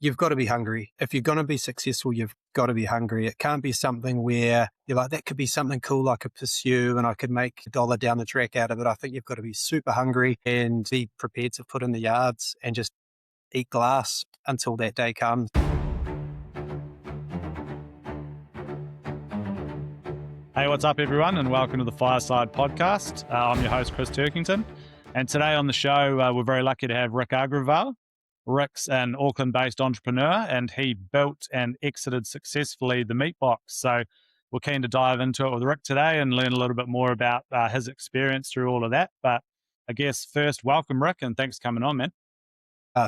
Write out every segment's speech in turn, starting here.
you've got to be hungry. If you're going to be successful, you've got to be hungry. It can't be something where you're like, that could be something cool I could pursue and I could make $1 down the track out of it. I think you've got to be super hungry and be prepared to put in the yards and just eat glass until that day comes. Hey, what's up, everyone, and welcome to the Fireside podcast. I'm your host, Chris Turkington, and today on the show, we're very lucky to have Rick Agraval. Rick's an Auckland-based entrepreneur, and he built and exited successfully the meat box. So we're keen to dive into it with Rick today and learn a little bit more about his experience through all of that. But I guess first, welcome, Rick, and thanks for coming on, man.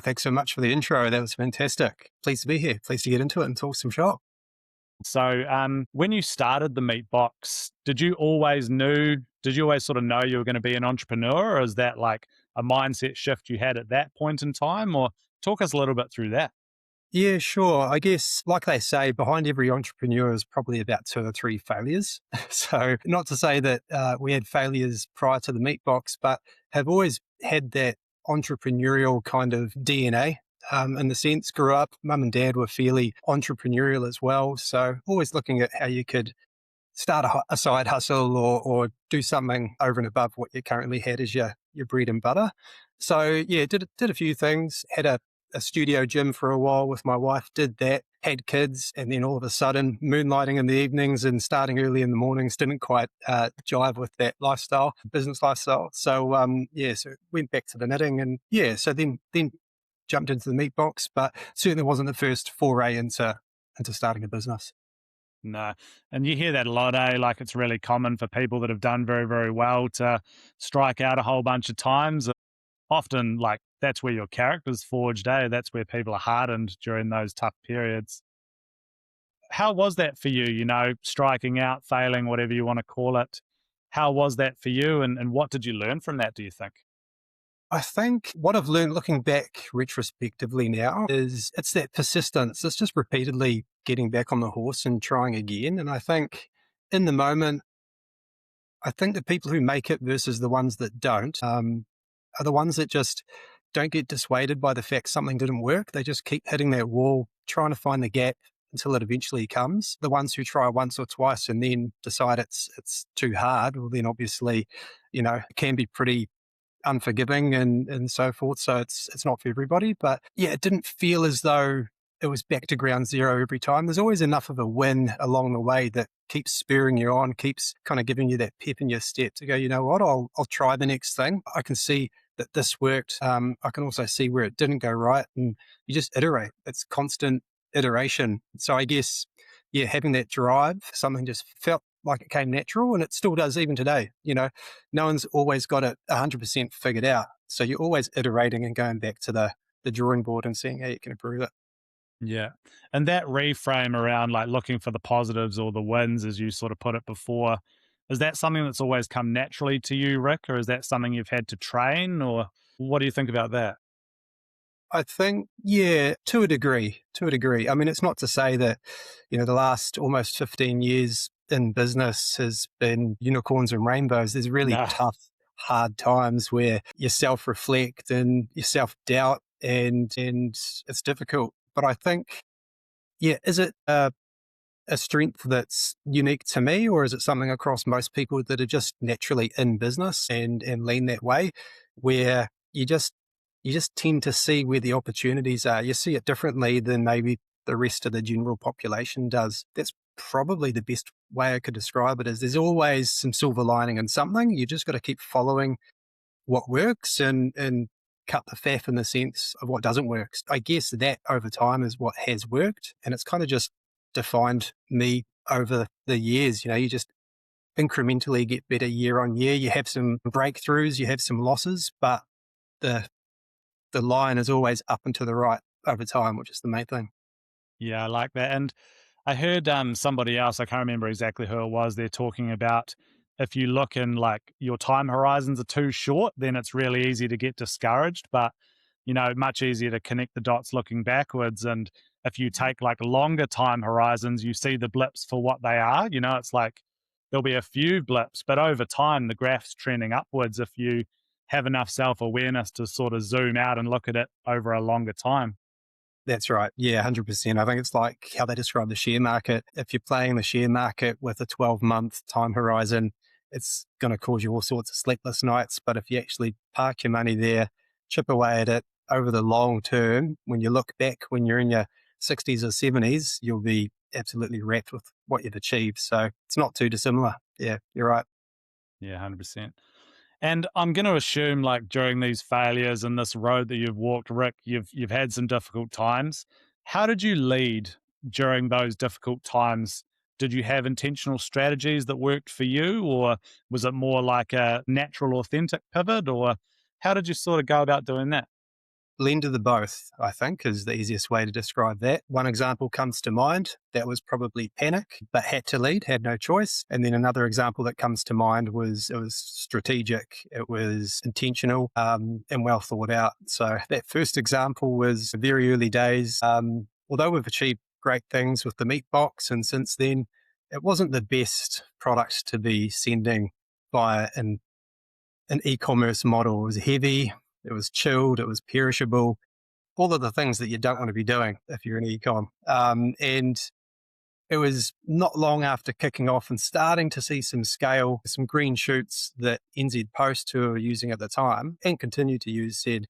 Thanks so much for the intro. That was fantastic. Pleased to be here. Pleased to get into it and talk some shop. So when you started the meat box, did you always sort of know you were going to be an entrepreneur, or is that like a mindset shift you had at that point in time? Or talk us a little bit through that. Yeah, sure. I guess, like they say, behind every entrepreneur is probably about 2 or 3 failures. So not to say that we had failures prior to the meat box, but have always had that entrepreneurial kind of DNA. In the sense, grew up, mum and dad were fairly entrepreneurial as well. So always looking at how you could start a side hustle or do something over and above what you currently had as your bread and butter. So yeah, did a few things, had a studio gym for a while with my wife, did that, had kids, and then all of a sudden moonlighting in the evenings and starting early in the mornings didn't quite jive with that lifestyle, business lifestyle. So so went back to the knitting and so then jumped into the meat box, but certainly wasn't the first foray into starting a business. No. And you hear that a lot, eh? Like it's really common for people that have done very, very well to strike out a whole bunch of times. Often, like, that's where your character's forged, eh? That's where people are hardened during those tough periods. How was that for you, striking out, failing, whatever you want to call it? How was that for you? And what did you learn from that, do you think? I think what I've learned looking back retrospectively now is it's that persistence. It's just repeatedly getting back on the horse and trying again. And I think in the moment, I think the people who make it versus the ones that don't are the ones that just don't get dissuaded by the fact something didn't work. They just keep hitting that wall, trying to find the gap until it eventually comes. The ones who try once or twice and then decide it's too hard, well then obviously, it can be pretty unforgiving and so forth. So it's not for everybody. But yeah, it didn't feel as though it was back to ground zero every time. There's always enough of a win along the way that keeps spurring you on, keeps kind of giving you that pep in your step to go, you know what, I'll try the next thing. I can see that this worked. I can also see where it didn't go right. And you just iterate. It's constant iteration. So I guess, having that drive, something just felt like it came natural, and it still does even today. No one's always got it 100% figured out. So you're always iterating and going back to the drawing board and seeing how you can improve it. Yeah. And that reframe around like looking for the positives or the wins, as you sort of put it before, is that something that's always come naturally to you, Rick, or is that something you've had to train, or what do you think about that? I think, to a degree. I mean, it's not to say that, the last almost 15 years in business has been unicorns and rainbows. There's really tough, hard times where you self-reflect and you self-doubt and it's difficult. But I think, is it a strength that's unique to me, or is it something across most people that are just naturally in business and lean that way, where you just tend to see where the opportunities are. You see it differently than maybe the rest of the general population does. That's probably the best way I could describe it, is there's always some silver lining in something. You just got to keep following what works and cut the faff in the sense of what doesn't work. I guess that over time is what has worked, and it's kind of just defined me over the years. You just incrementally get better year on year. You have some breakthroughs, you have some losses, but the line is always up and to the right over time, which is the main thing. Yeah, I like that. And I heard somebody else, I can't remember exactly who it was, they're talking about if you look in like your time horizons are too short, then it's really easy to get discouraged, but much easier to connect the dots looking backwards. And if you take like longer time horizons, you see the blips for what they are. It's like there'll be a few blips, but over time, the graph's trending upwards if you have enough self-awareness to sort of zoom out and look at it over a longer time. That's right. Yeah, 100%. I think it's like how they describe the share market. If you're playing the share market with a 12-month time horizon, it's going to cause you all sorts of sleepless nights. But if you actually park your money there, chip away at it over the long term, when you look back when you're in your 60s or 70s, you'll be absolutely wrapped with what you've achieved. So it's not too dissimilar. Yeah, you're right. Yeah, 100%. And I'm going to assume, like during these failures and this road that you've walked, Rick, you've had some difficult times. How did you lead during those difficult times? Did you have intentional strategies that worked for you, or was it more like a natural, authentic pivot, or how did you sort of go about doing that? Blend of the both, I think, is the easiest way to describe that. One example comes to mind. That was probably panic, but had to lead, had no choice. And then another example that comes to mind was it was strategic, it was intentional, and well thought out. So that first example was very early days. Although we've achieved great things with the meat box, and since then, it wasn't the best product to be sending via an e-commerce model. It was heavy, it was chilled, it was perishable, all of the things that you don't want to be doing if you're an e-com. And it was not long after kicking off and starting to see some scale, some green shoots that NZ Post, who were using at the time and continue to use, said,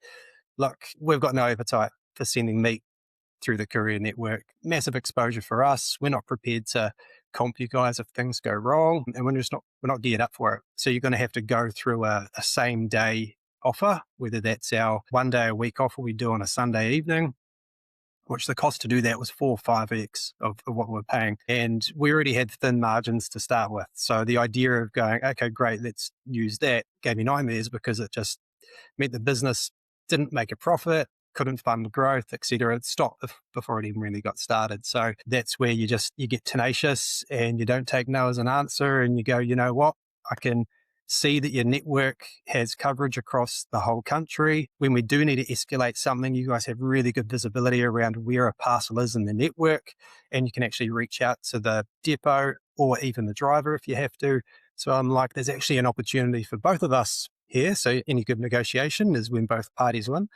look, we've got no appetite for sending meat through the courier network. Massive exposure for us. We're not prepared to comp you guys if things go wrong, and we're not geared up for it. So you're going to have to go through a same day offer, whether that's our 1 day a week offer we do on a Sunday evening, which the cost to do that was 4 or 5x of what we're paying. And we already had thin margins to start with. So the idea of going, okay, great, let's use that, gave me nightmares because it just meant the business didn't make a profit, couldn't fund growth, etc. It stopped before it even really got started. So that's where you get tenacious and you don't take no as an answer, and you go, you know what, I can see that your network has coverage across the whole country. When we do need to escalate something, you guys have really good visibility around where a parcel is in the network, and you can actually reach out to the depot or even the driver if you have to. So I'm like, there's actually an opportunity for both of us here. So any good negotiation is when both parties win.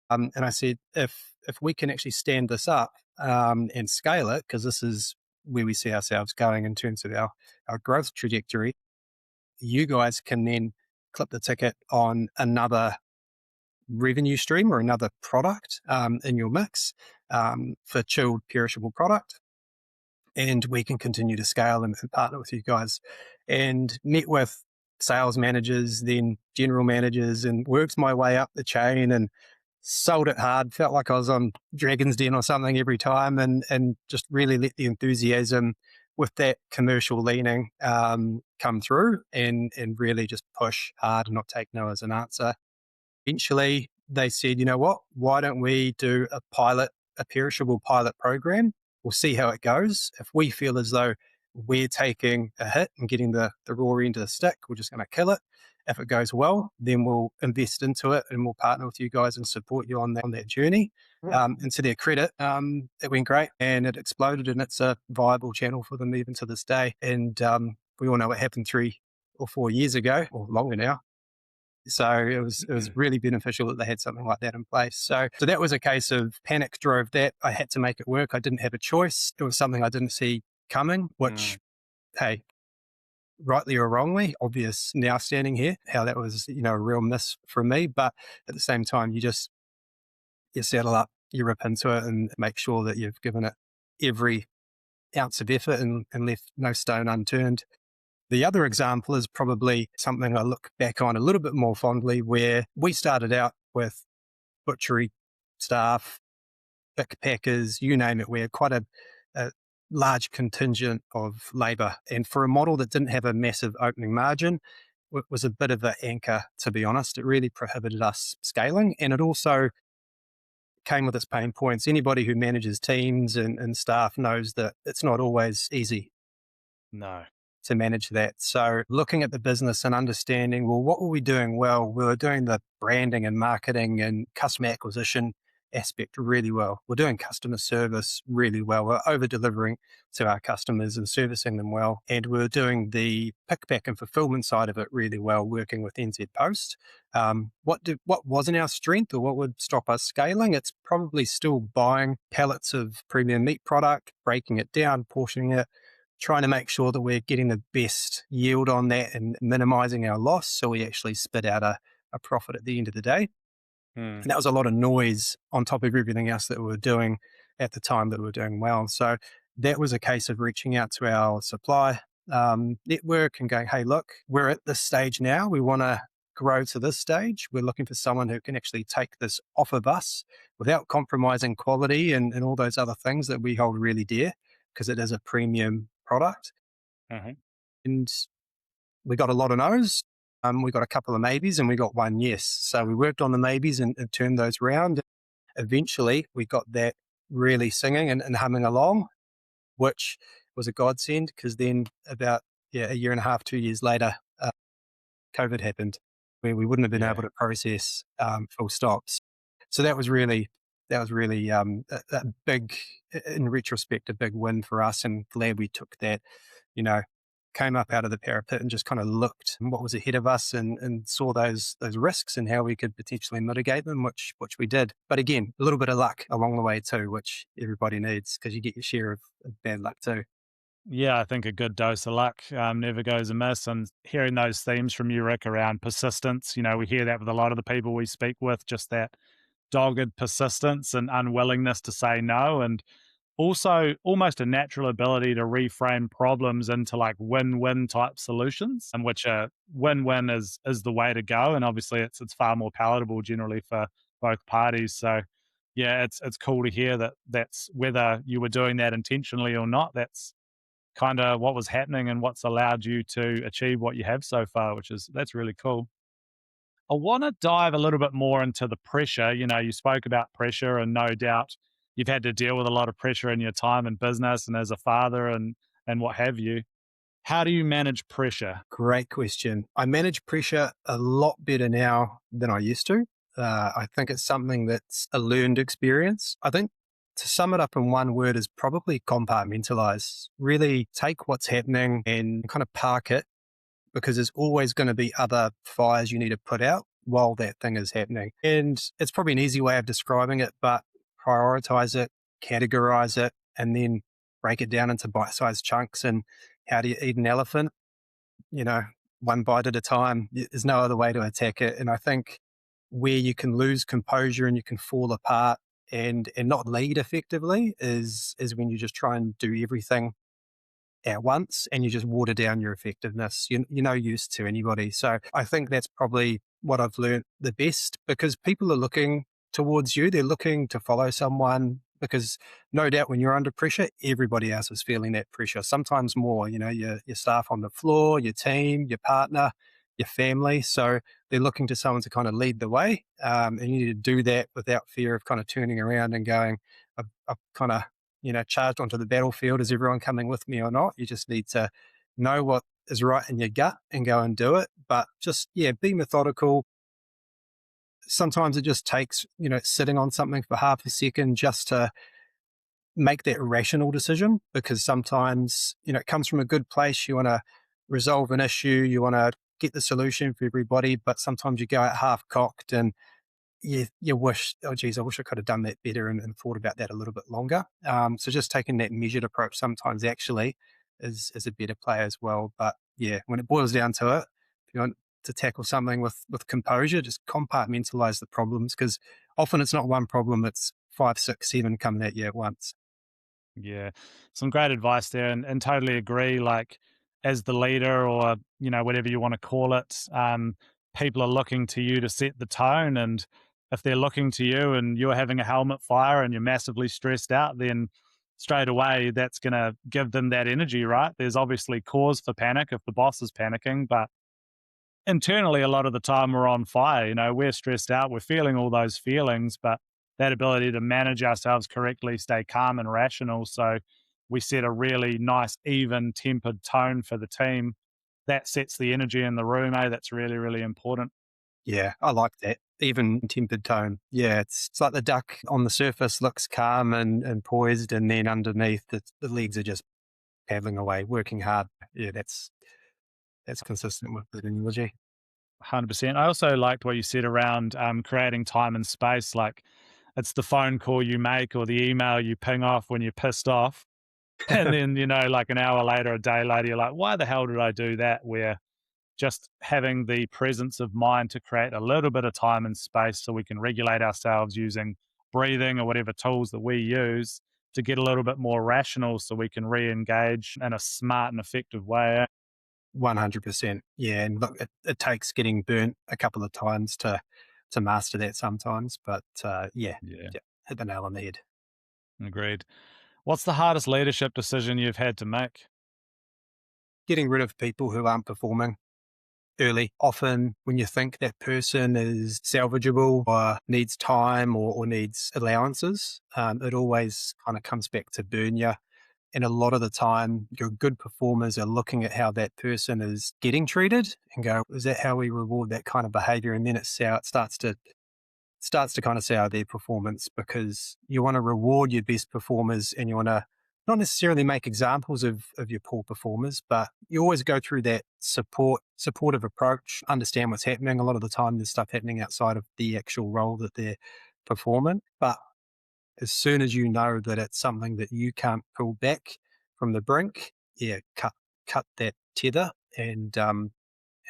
And I said, if we can actually stand this up and scale it, because this is where we see ourselves going in terms of our growth trajectory, you guys can then clip the ticket on another revenue stream or another product in your mix for chilled, perishable product. And we can continue to scale and partner with you guys. And met with sales managers, then general managers, and worked my way up the chain and sold it hard. Felt like I was on Dragon's Den or something every time, and just really let the enthusiasm with that commercial leaning come through, and really just push hard and not take no as an answer. Eventually, they said, you know what, why don't we do a perishable pilot program? We'll see how it goes. If we feel as though we're taking a hit and getting the raw end of the stick, we're just going to kill it. If it goes well, then we'll invest into it and we'll partner with you guys and support you on that journey. And to their credit, it went great and it exploded, and it's a viable channel for them even to this day. And we all know what happened 3 or 4 years ago, or longer now. So it was really beneficial that they had something like that in place. So that was a case of panic drove that. I had to make it work. I didn't have a choice. It was something I didn't see coming, which, hey, rightly or wrongly, obvious now standing here, how that was, a real miss from me. But at the same time, you settle up, you rip into it and make sure that you've given it every ounce of effort and left no stone unturned. The other example is probably something I look back on a little bit more fondly, where we started out with butchery staff, pickpackers, you name it. We had quite a large contingent of labour. And for a model that didn't have a massive opening margin, it was a bit of an anchor, to be honest. It really prohibited us scaling. And it also came with its pain points. Anybody who manages teams and staff knows that it's not always easy No. to manage that. So looking at the business and understanding, well, what were we doing well? We were doing the branding and marketing and customer acquisition aspect really well. We're doing customer service really well. We're over delivering to our customers and servicing them well. And we're doing the pick, pack, and fulfillment side of it really well, working with NZ Post. What wasn't our strength or what would stop us scaling? It's probably still buying pallets of premium meat product, breaking it down, portioning it, trying to make sure that we're getting the best yield on that and minimizing our loss so we actually spit out a profit at the end of the day. Mm. And that was a lot of noise on top of everything else that we were doing at the time that we were doing well. So that was a case of reaching out to our supply network and going, hey, look, we're at this stage now. We want to grow to this stage. We're looking for someone who can actually take this off of us without compromising quality and all those other things that we hold really dear because it is a premium product. Mhm. And we got a lot of no's. We got a couple of maybes and we got one yes. So we worked on the maybes and turned those around. Eventually, we got that really singing and humming along, which was a godsend because then about a year and a half, 2 years later, COVID happened, where we wouldn't have been Yeah. able to process full stops. So that was really a big, in retrospect, a big win for us, and glad we took that. You know, came up out of the parapet and just kind of looked at what was ahead of us and saw those risks and how we could potentially mitigate them, which we did. But again, a little bit of luck along the way too, which everybody needs because you get your share of bad luck too. Yeah, I think a good dose of luck never goes amiss. And hearing those themes from you, Rick, around persistence, we hear that with a lot of the people we speak with, just that dogged persistence and unwillingness to say no. And also almost a natural ability to reframe problems into like win-win type solutions, and which a win-win is the way to go. And obviously it's far more palatable generally for both parties. So yeah, it's cool to hear that that's whether you were doing that intentionally or not, that's kind of what was happening and what's allowed you to achieve what you have so far, which is that's really cool. I want to dive a little bit more into the pressure. You spoke about pressure, and no doubt you've had to deal with a lot of pressure in your time in business and as a father and what have you. How do you manage pressure? Great question. I manage pressure a lot better now than I used to. I think it's something that's a learned experience. I think to sum it up in one word is probably compartmentalize. Really take what's happening and kind of park it because there's always going to be other fires you need to put out while that thing is happening. And it's probably an easy way of describing it, but prioritize it, categorize it, and then break it down into bite sized chunks. And how do you eat an elephant? you know, one bite at a time. There's no other way to attack it. And I think where you can lose composure and you can fall apart and not lead effectively is when you just try and do everything at once and you just water down your effectiveness. You're no use to anybody. So I think that's probably what I've learned the best because people are looking towards you. They're looking to follow someone because no doubt when you're under pressure, everybody else is feeling that pressure, sometimes more, your staff on the floor, your team, your partner, your family. So they're looking to someone to kind of lead the way. And you need to do that without fear of kind of turning around and going, I've kind of charged onto the battlefield. Is everyone coming with me or not? You just need to know what is right in your gut and go and do it. But just, be methodical. Sometimes it just takes, sitting on something for half a second just to make that rational decision because sometimes, it comes from a good place. You want to resolve an issue, you want to get the solution for everybody, but sometimes you go out half cocked and you wish, oh, geez, I wish I could have done that better and thought about that a little bit longer. So just taking that measured approach sometimes actually is a better play as well. But yeah, when it boils down to it, if you want to tackle something with composure, just compartmentalize the problems because often it's not one problem, it's 5, 6, 7 coming at you at once. Yeah, some great advice there, and totally agree. Like, as the leader, or whatever you want to call it, people are looking to you to set the tone. And if they're looking to you, and you're having a helmet fire, and you're massively stressed out, then straight away that's going to give them that energy, right? There's obviously cause for panic if the boss is panicking, but internally a lot of the time we're on fire. We're stressed out, we're feeling all those feelings, but that ability to manage ourselves correctly, stay calm and rational, so we set a really nice even tempered tone for the team, that sets the energy in the room. That's really, really important. Yeah, I like that. even tempered tone. Yeah, it's like the duck on the surface looks calm and poised, and then underneath the legs are just paddling away, working hard. Yeah, that's consistent with the analogy. 100%. I also liked what you said around creating time and space. Like it's the phone call you make or the email you ping off when you're pissed off. And then, like an hour later, a day later, you're like, why the hell did I do that? Where just having the presence of mind to create a little bit of time and space so we can regulate ourselves using breathing or whatever tools that we use to get a little bit more rational so we can re engage in a smart and effective way. 100%. Yeah, and look, it takes getting burnt a couple of times to master that sometimes, but yeah, Yeah, yeah, hit the nail on the head. agreed. What's the hardest leadership decision you've had to make? Getting rid of people who aren't performing early. Often, when you think that person is salvageable or needs time or needs allowances, it always kind of comes back to burn you. And a lot of the time, your good performers are looking at how that person is getting treated and go, is that how we reward that kind of behavior? And then it starts to kind of sour their performance, because you want to reward your best performers and you want to not necessarily make examples of your poor performers, but you always go through that supportive approach, understand what's happening. A lot of the time there's stuff happening outside of the actual role that they're performing. But as soon as you know that it's something that you can't pull back from the brink, yeah, cut that tether and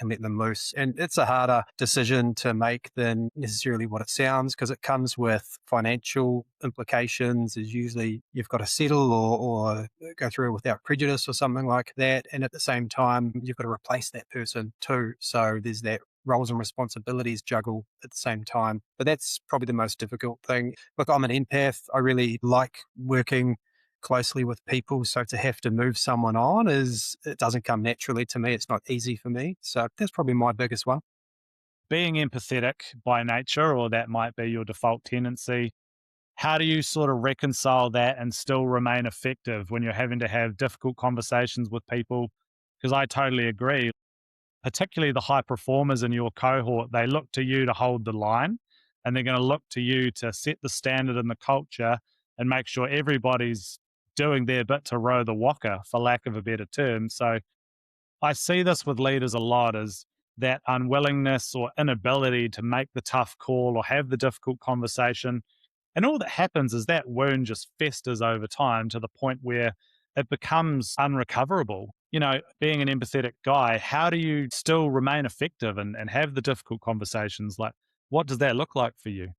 let them loose. And it's a harder decision to make than necessarily what it sounds, because it comes with financial implications. Is usually you've got to settle or go through without prejudice or something like that. And at the same time, you've got to replace that person too. So there's that roles and responsibilities juggle at the same time. But that's probably the most difficult thing. Look, I'm an empath. I really like working closely with people. So to have to move someone on it doesn't come naturally to me. It's not easy for me. So that's probably my biggest one. Being empathetic by nature, or that might be your default tendency, how do you sort of reconcile that and still remain effective when you're having to have difficult conversations with people? Because I totally agree. Particularly the high performers in your cohort, they look to you to hold the line, and they're going to look to you to set the standard in the culture and make sure everybody's doing their bit to row the walker, for lack of a better term. So I see this with leaders a lot, is that unwillingness or inability to make the tough call or have the difficult conversation. And all that happens is that wound just festers over time to the point where it becomes unrecoverable. Being an empathetic guy, how do you still remain effective and have the difficult conversations? Like, what does that look like for you?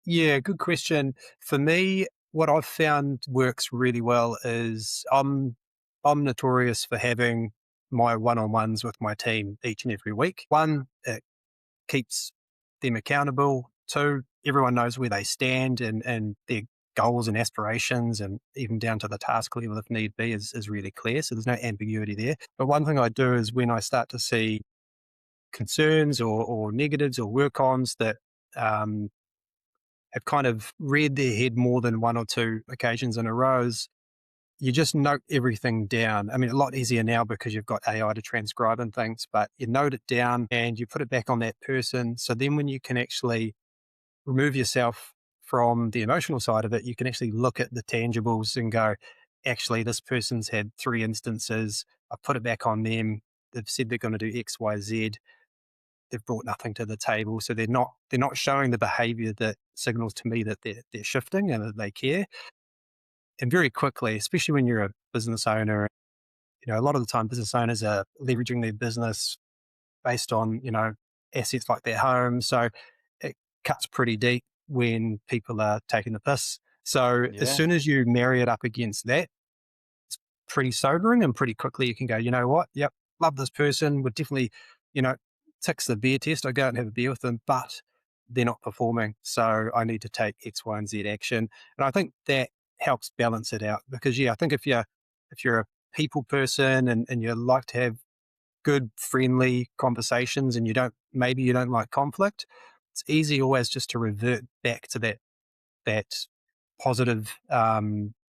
Yeah, good question. For me, what I've found works really well is I'm notorious for having my one-on-ones with my team each and every week. One, it keeps them accountable. Two, everyone knows where they stand and their goals and aspirations, and even down to the task level if need be is really clear. So there's no ambiguity there. But one thing I do is when I start to see concerns or negatives or work-ons that um, have kind of reared their head more than one or two occasions in a row, you just note everything down. I mean, a lot easier now because you've got AI to transcribe and things, but you note it down and you put it back on that person. So then when you can actually remove yourself from the emotional side of it, you can actually look at the tangibles and go, actually, this person's had three instances. I put it back on them. They've said they're going to do X, Y, Z. They've brought nothing to the table. So they're not showing the behavior that signals to me that they're shifting and that they care. And very quickly, especially when you're a business owner, a lot of the time business owners are leveraging their business based on, assets like their home. So it cuts pretty deep when people are taking the piss. So as Yeah. soon as you marry it up against that, it's pretty sobering, and pretty quickly you can go, you know what? Yep, love this person. Would definitely, you know, ticks the beer test. I go out and have a beer with them, but they're not performing. So I need to take X, Y, and Z action. And I think that helps balance it out, because I think if you're a people person and you like to have good, friendly conversations and maybe you don't like conflict, it's easy always just to revert back to that positive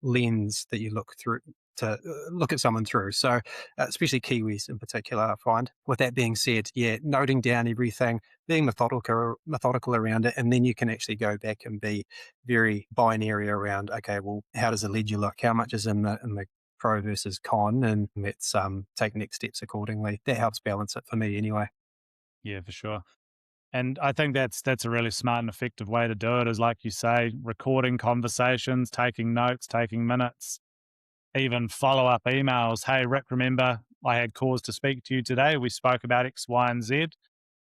lens that you look through to look at someone through. So, especially Kiwis in particular, I find. With that being said, yeah, noting down everything, being methodical around it, and then you can actually go back and be very binary around. Okay, well, how does the ledger look? How much is in the pro versus con, and let's take next steps accordingly. That helps balance it for me, anyway. Yeah, for sure. And I think that's a really smart and effective way to do it is like you say, recording conversations, taking notes, taking minutes, even follow-up emails. Hey, Rick, remember I had cause to speak to you today. We spoke about X, Y, and Z.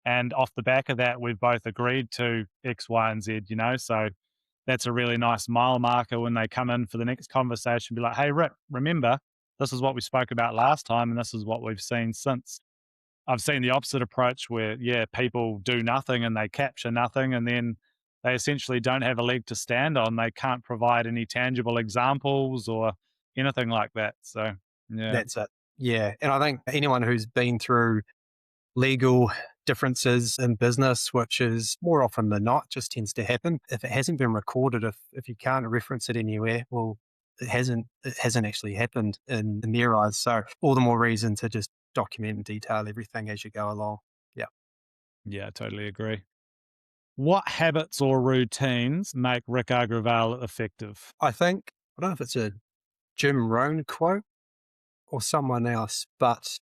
And off the back of that, we've both agreed to X, Y, and Z, you know? So that's a really nice mile marker when they come in for the next conversation. Be like, hey, Rick, remember, this is what we spoke about last time, and this is what we've seen since. I've seen the opposite approach where, yeah, people do nothing and they capture nothing, and then they essentially don't have a leg to stand on. They can't provide any tangible examples or anything like that. So, yeah, That's it. Yeah, and I think anyone who's been through legal differences in business, which is more often than not just tends to happen. If it hasn't been recorded, if you can't reference it anywhere, well, it hasn't actually happened in their eyes. So all the more reason to just document and detail everything as you go along. Yeah. yeah, I totally agree. What habits or routines make Rick Agraval effective? I don't know if it's a Jim Rohn quote or someone else, but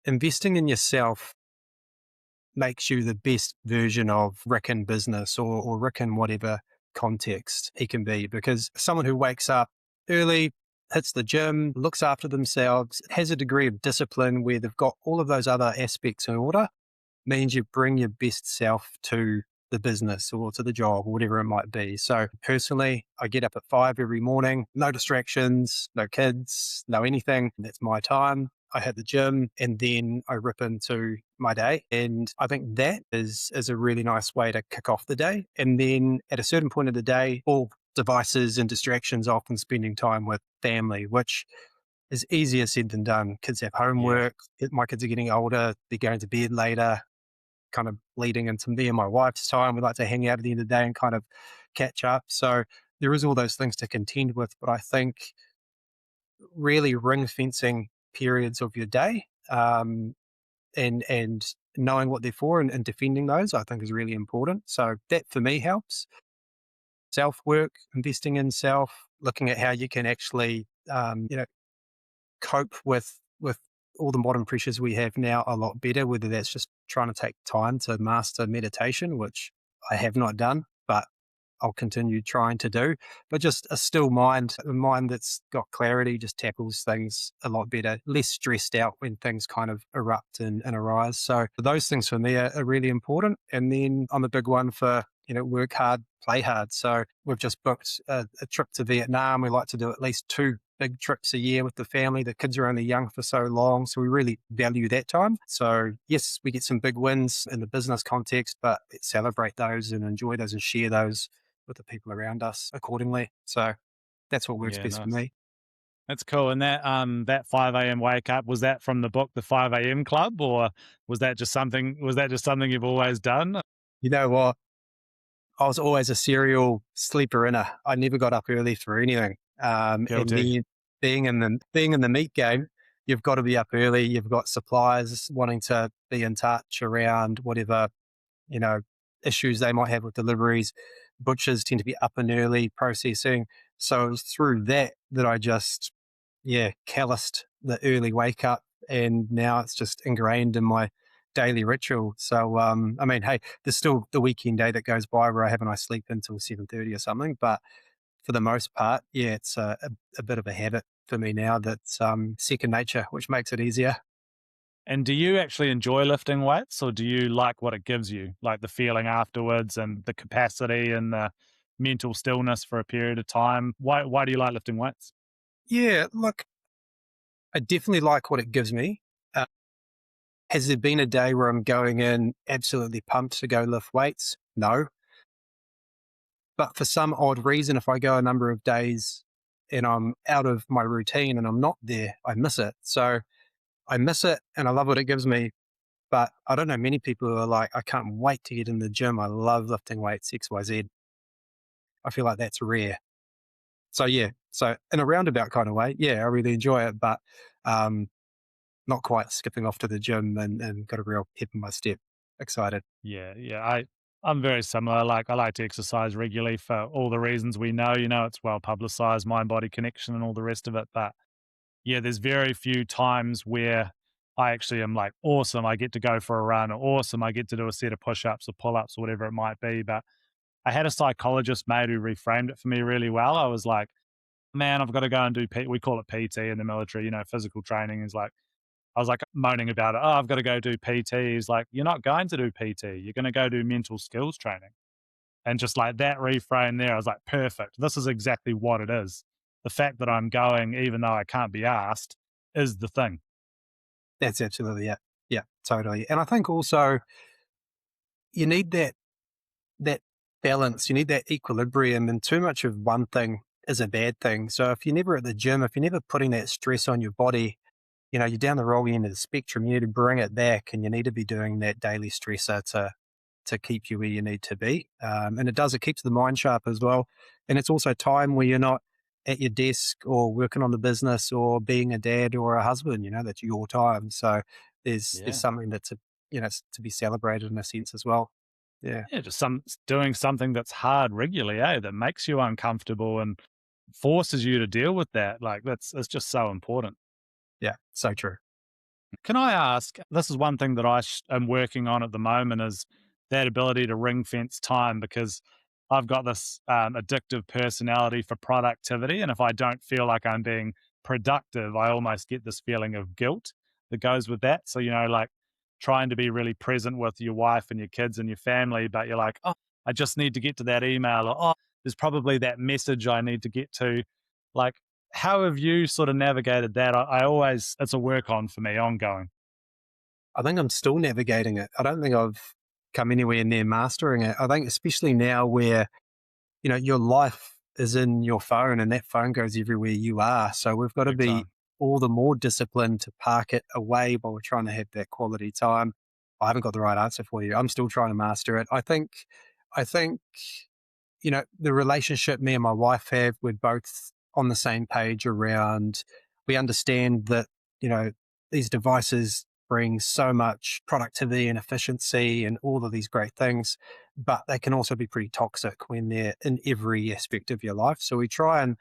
investing in yourself makes you the best version of Rick in business or Rick in whatever context he can be. Because someone who wakes up early, hits the gym, looks after themselves, has a degree of discipline where they've got all of those other aspects in order, means you bring your best self to the business or to the job or whatever it might be. So personally, I get up at 5 every morning, no distractions, no kids, no anything. That's my time. I hit the gym and then I rip into my day. And I think that is a really nice way to kick off the day. And then at a certain point of the day, all devices and distractions, often spending time with family, which is easier said than done. Kids have Yeah. homework. My kids are getting older. They're going to bed later, kind of leading into me and my wife's time. We like to hang out at the end of the day and kind of catch up. So there is all those things to contend with. But I think really ring fencing periods of your day, and knowing what they're for and defending those, I think is really important. So that for me helps. Self work, investing in self, looking at how you can actually, cope with all the modern pressures we have now a lot better, whether that's just trying to take time to master meditation, which I have not done, but I'll continue trying to do. But just a still mind, a mind that's got clarity, just tackles things a lot better, less stressed out when things kind of erupt and arise. So those things for me are really important. And then I'm a big one for, work hard, play hard. So we've just booked a trip to Vietnam. We like to do at least 2 big trips a year with the family. The kids are only young for so long, so we really value that time. So yes, we get some big wins in the business context, but celebrate those and enjoy those and share those with the people around us accordingly. So that's what works Yeah, best for nice. me. That's cool. And that 5 a.m. wake up, was that from the book The 5 a.m. Club, or was that just something you've always done? You know what? I was always a serial sleeper inner. I never got up early for anything. And Guilty. then being in the meat game, you've got to be up early. You've got suppliers wanting to be in touch around whatever, you know, issues they might have with deliveries. Butchers tend to be up and early processing. So it was through that I just, yeah, calloused the early wake up. And now it's just ingrained in my daily ritual. So, I mean, hey, there's still the weekend day that goes by where I have a nice sleep until 7:30 or something. But for the most part, yeah, it's a bit of a habit for me now that's second nature, which makes it easier. And do you actually enjoy lifting weights, or do you like what it gives you, like the feeling afterwards and the capacity and the mental stillness for a period of time? Why do you like lifting weights? Yeah, look, I definitely like what it gives me. Uh, has there been a day where I'm going in absolutely pumped to go lift weights? No. But for some odd reason, if I go a number of days and I'm out of my routine and I'm not there, I miss it. So I miss it and I love what it gives me. But I don't know many people who are like, I can't wait to get in the gym. I love lifting weights, XYZ. I feel like that's rare. So yeah, so in a roundabout kind of way, yeah, I really enjoy it, but um, not quite skipping off to the gym and got a real pep in my step. Excited. Yeah, yeah. I'm very similar. Like I like to exercise regularly for all the reasons we know. It's well publicized, mind body connection, and all the rest of it. But yeah, there's very few times where I actually am like, awesome, I get to go for a run, or awesome, I get to do a set of push ups or pull ups or whatever it might be. But I had a psychologist mate who reframed it for me really well. I was like, man, I've got to go and do we call it PT in the military. Physical training is like. I was like moaning about it. Oh, I've got to go do PT. He's like, you're not going to do PT. You're going to go do mental skills training. And just like that reframe there, I was like, perfect. This is exactly what it is. The fact that I'm going, even though I can't be asked, is the thing. That's absolutely it. Yeah, totally. And I think also you need that balance, you need that equilibrium, and too much of one thing is a bad thing. So if you're never at the gym, if you're never putting that stress on your body, you're down the wrong end of the spectrum. You need to bring it back, and you need to be doing that daily stressor to keep you where you need to be. And it keeps the mind sharp as well. And it's also time where you're not at your desk or working on the business or being a dad or a husband. That's your time. So there's Yeah. something that's to be celebrated in a sense as well. Yeah, Yeah. Just doing something that's hard regularly, that makes you uncomfortable and forces you to deal with that. Like it's just so important. yeah, so true. Can I ask? This is one thing that am working on at the moment is that ability to ring fence time because I've got this addictive personality for productivity. And if I don't feel like I'm being productive, I almost get this feeling of guilt that goes with that. So, like trying to be really present with your wife and your kids and your family, but you're like, oh, I just need to get to that email or, oh, there's probably that message I need to get to. Like, how have you sort of navigated that? I always, it's a work on for me, ongoing. I think I'm still navigating it. I don't think I've come anywhere near mastering it. I think especially now where your life is in your phone and that phone goes everywhere you are. So we've got to Big be time. all the more disciplined to park it away while we're trying to have that quality time. I haven't got the right answer for you. I'm still trying to master it. I think the relationship me and my wife have, we're both on the same page around, we understand that, these devices bring so much productivity and efficiency and all of these great things, but they can also be pretty toxic when they're in every aspect of your life. So we try and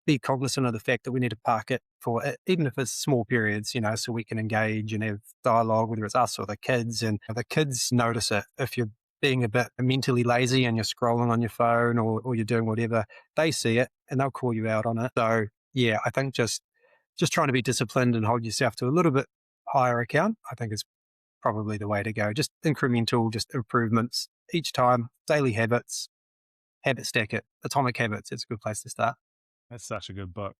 be cognizant of the fact that we need to park it for even if it's small periods, so we can engage and have dialogue, whether it's us or the kids. And the kids notice it. If you're being a bit mentally lazy and you're scrolling on your phone or you're doing whatever, they see it and they'll call you out on it. So yeah, I think just trying to be disciplined and hold yourself to a little bit higher account, I think is probably the way to go. Just incremental, just improvements each time, daily habits, habit stack it, atomic habits. It's a good place to start. That's such a good book.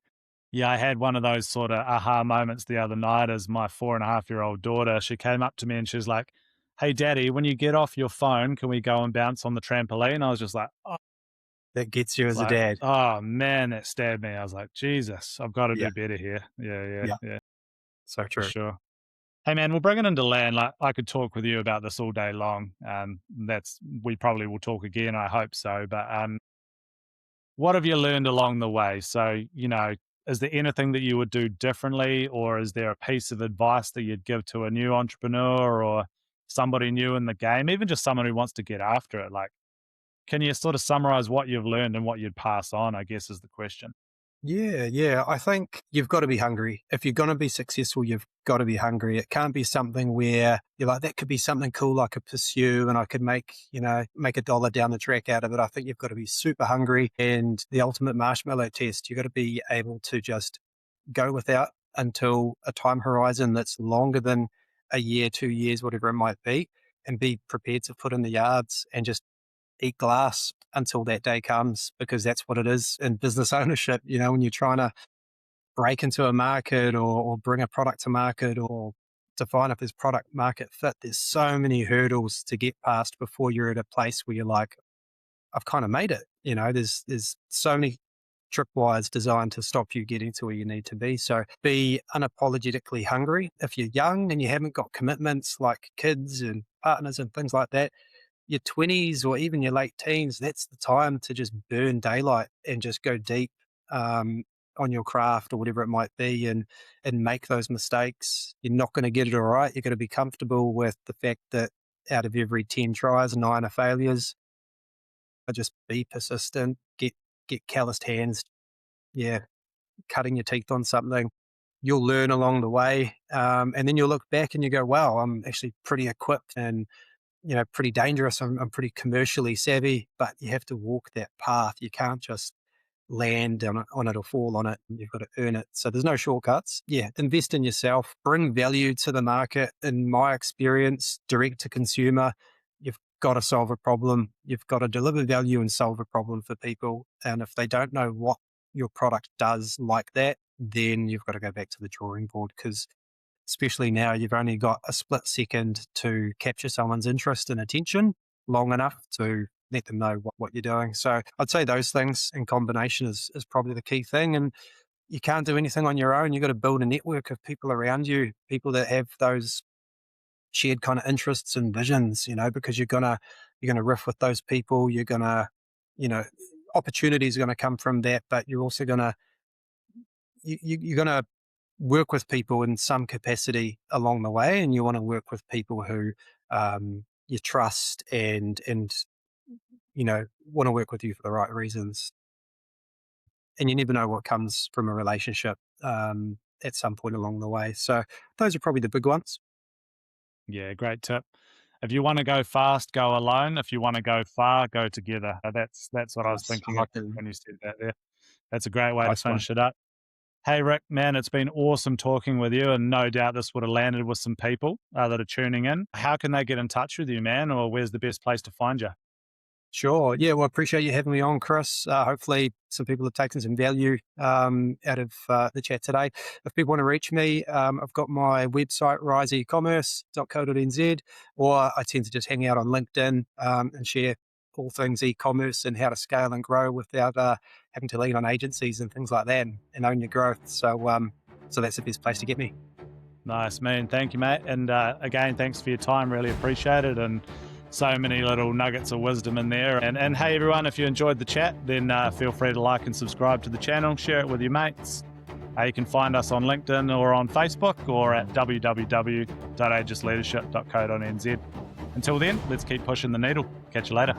Yeah, I had one of those sort of aha moments the other night as my 4.5-year-old daughter, she came up to me and she was like, hey, daddy, when you get off your phone, can we go and bounce on the trampoline? I was just That gets you as a dad. oh man, that stabbed me. I was like, Jesus, I've got to Yeah. do better here. Yeah, yeah, Yeah. yeah, So for true. sure. Hey man, we'll bring it into land. Like I could talk with you about this all day long. We probably will talk again. I hope so. But what have you learned along the way? So, is there anything that you would do differently, or is there a piece of advice that you'd give to a new entrepreneur or somebody new in the game, even just someone who wants to get after it? Like, can you sort of summarize what you've learned and what you'd pass on? I guess is the question. Yeah, yeah. I think you've got to be hungry. If you're going to be successful, you've got to be hungry. It can't be something where you're like, that could be something cool I could pursue and I could make a dollar down the track out of it. I think you've got to be super hungry, and the ultimate marshmallow test. You've got to be able to just go without until a time horizon that's longer than a year, 2 years, whatever it might be, and be prepared to put in the yards and just eat glass until that day comes, because that's what it is in business ownership. When you're trying to break into a market or bring a product to market or define if there's product market fit, there's so many hurdles to get past before you're at a place where you're like, I've kind of made it. There's so many tripwires designed to stop you getting to where you need to be. So be unapologetically hungry. If you're young and you haven't got commitments like kids and partners and things like that, your 20s or even your late teens, that's the time to just burn daylight and just go deep um, on your craft or whatever it might be, and make those mistakes. You're not going to get it all right. You're going to be comfortable with the fact that out of every 10 tries, 9 are failures. Just be persistent, get calloused hands. Yeah, cutting your teeth on something. You'll learn along the way, and then you'll look back and you go, "Wow, I'm actually pretty equipped and pretty dangerous. I'm pretty commercially savvy." But you have to walk that path. You can't just land on it or fall on it. You've got to earn it. So there's no shortcuts. Yeah, invest in yourself. Bring value to the market. In my experience, direct to consumer, you've got to solve a problem. You've got to deliver value and solve a problem for people. And if they don't know what your product does like that, then you've got to go back to the drawing board, because especially now, you've only got a split second to capture someone's interest and attention long enough to let them know what you're doing. So I'd say those things in combination is probably the key thing. And you can't do anything on your own. You've got to build a network of people around you, people that have those shared kind of interests and visions, because you're gonna riff with those people. You're gonna, you know, opportunities are gonna come from that, but you're also gonna you're gonna work with people in some capacity along the way, and you want to work with people who you trust and want to work with you for the right reasons. And you never know what comes from a relationship at some point along the way. So those are probably the big ones. Yeah, great tip. If you want to go fast, go alone. If you want to go far, go together. That's what I was Nice. I thinking of like the when you said that there. That's a great way to nice one. finish it up. Hey, Rick, man, it's been awesome talking with you, and no doubt this would have landed with some people that are tuning in. How can they get in touch with you, man, or where's the best place to find you? Sure. Yeah. Well, I appreciate you having me on, Chris. Hopefully, some people have taken some value out of the chat today. If people want to reach me, I've got my website, riseecommerce.co.nz, or I tend to just hang out on LinkedIn and share all things e-commerce and how to scale and grow without having to lean on agencies and things like that, and own your growth. So that's the best place to get me. Nice, man. Thank you, mate. And again, thanks for your time. Really appreciate it. And so many little nuggets of wisdom in there. And hey, everyone, if you enjoyed the chat, then feel free to like and subscribe to the channel, share it with your mates. You can find us on LinkedIn or on Facebook or at www.aegisleadership.co.nz. Until then, let's keep pushing the needle. Catch you later.